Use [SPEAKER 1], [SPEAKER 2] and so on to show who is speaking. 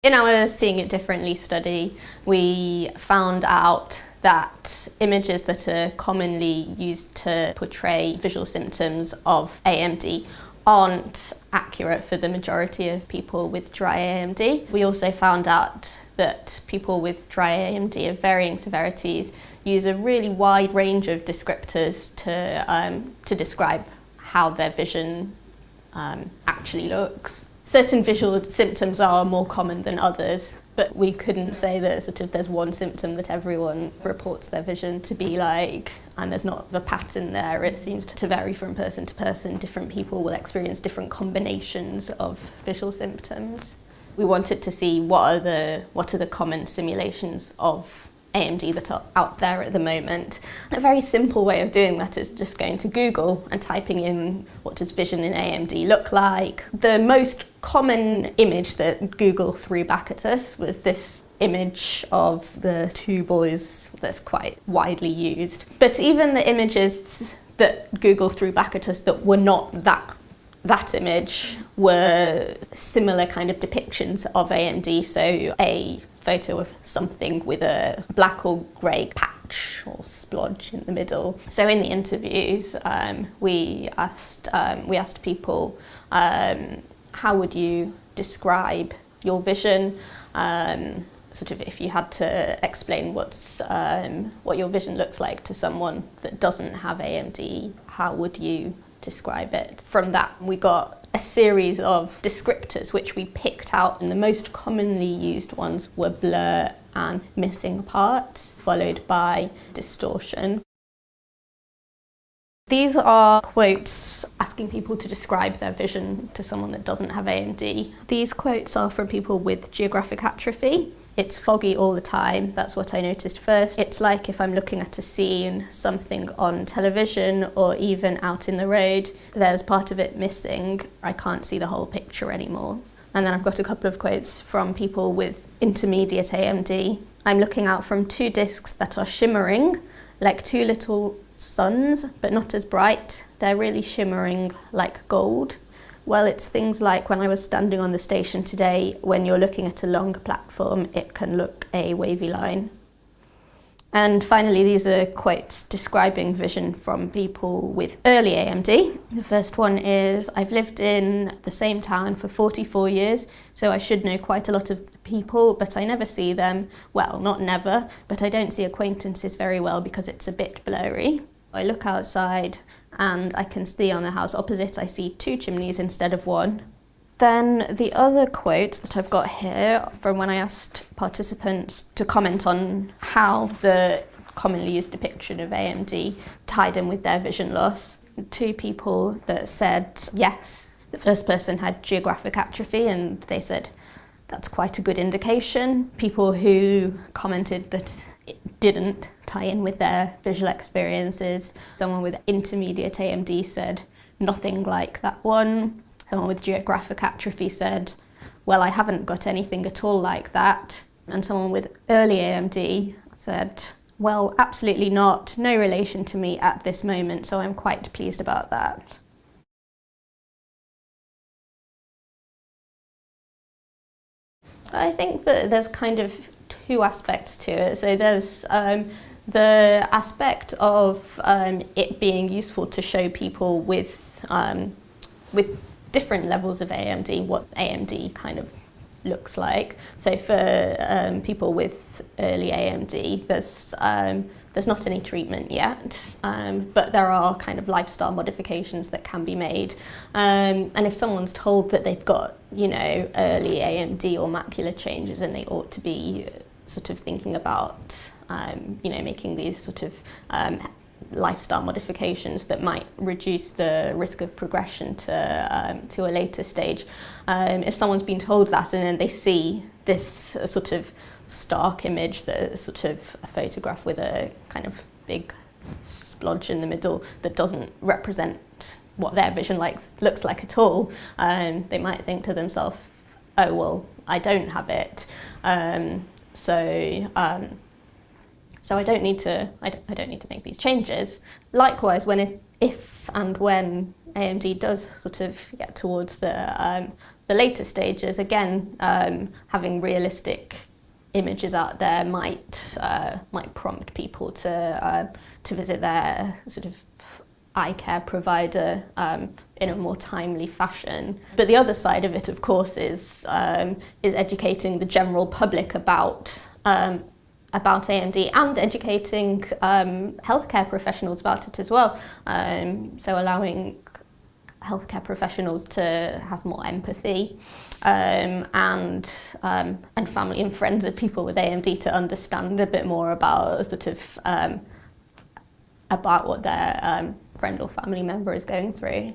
[SPEAKER 1] In our Seeing It Differently study, we found out that images that are commonly used to portray visual symptoms of AMD aren't accurate for the majority of people with dry AMD. We also found out that people with dry AMD of varying severities use a really wide range of descriptors to describe how their vision actually looks. Certain visual symptoms are more common than others, but we couldn't say that there's one symptom that everyone reports their vision to be like, and there's not a pattern there. It seems to vary from person to person. Different people will experience different combinations of visual symptoms. We wanted to see what are the common simulations of AMD that are out there at the moment. A very simple way of doing that is just going to Google and typing in what does vision in AMD look like. The most common image that Google threw back at us was this image of the two boys that's quite widely used. But even the images that Google threw back at us that were not that image were similar kind of depictions of AMD, so a photo of something with a black or grey patch or splodge in the middle. So in the interviews, we asked people, how would you describe your vision? If you had to explain what your vision looks like to someone that doesn't have AMD, how would you describe it? From that, we got a series of descriptors which we picked out, and the most commonly used ones were blur and missing parts, followed by distortion. These are quotes asking people to describe their vision to someone that doesn't have AMD. These quotes are from people with geographic atrophy. It's foggy all the time, that's what I noticed first. It's like if I'm looking at a scene, something on television or even out in the road, there's part of it missing. I can't see the whole picture anymore. And then I've got a couple of quotes from people with intermediate AMD. I'm looking out from two discs that are shimmering, like two little suns, but not as bright. They're really shimmering like gold. Well, it's things like when I was standing on the station today, when you're looking at a long platform, it can look a wavy line. And finally, these are quotes describing vision from people with early AMD. The first one is, I've lived in the same town for 44 years, so I should know quite a lot of the people, but I never see them. Well, not never, but I don't see acquaintances very well because it's a bit blurry. I look outside and I can see on the house opposite, I see two chimneys instead of one. Then the other quote that I've got here from when I asked participants to comment on how the commonly used depiction of AMD tied in with their vision loss. Two people that said yes. The first person had geographic atrophy and they said that's quite a good indication. People who commented that it didn't tie in with their visual experiences. Someone with intermediate AMD said nothing like that one. Someone with geographic atrophy said, well, I haven't got anything at all like that. And someone with early AMD said, well, absolutely not, no relation to me at this moment, so I'm quite pleased about that. I think that there's kind of two aspects to it. So there's the aspect of it being useful to show people with different levels of AMD what AMD kind of looks like. So for people with early AMD, there's not any treatment yet, but there are kind of lifestyle modifications that can be made. And if someone's told that they've got, early AMD or macular changes, and they ought to be sort of thinking about, making these sort of lifestyle modifications that might reduce the risk of progression to a later stage. If someone's been told that and then they see this sort of stark image, that sort of a photograph with a kind of big splodge in the middle that doesn't represent what their vision looks like at all, they might think to themselves, oh well, I don't have it, so I don't need to make these changes. Likewise, when if and when AMD does sort of get towards the later stages, again, having realistic images out there might prompt people to visit their sort of eye care provider in a more timely fashion. But the other side of it, of course, is educating the general public about AMD and educating healthcare professionals about it as well. So allowing healthcare professionals to have more empathy and family and friends of people with AMD to understand a bit more about sort of about what their friend or family member is going through.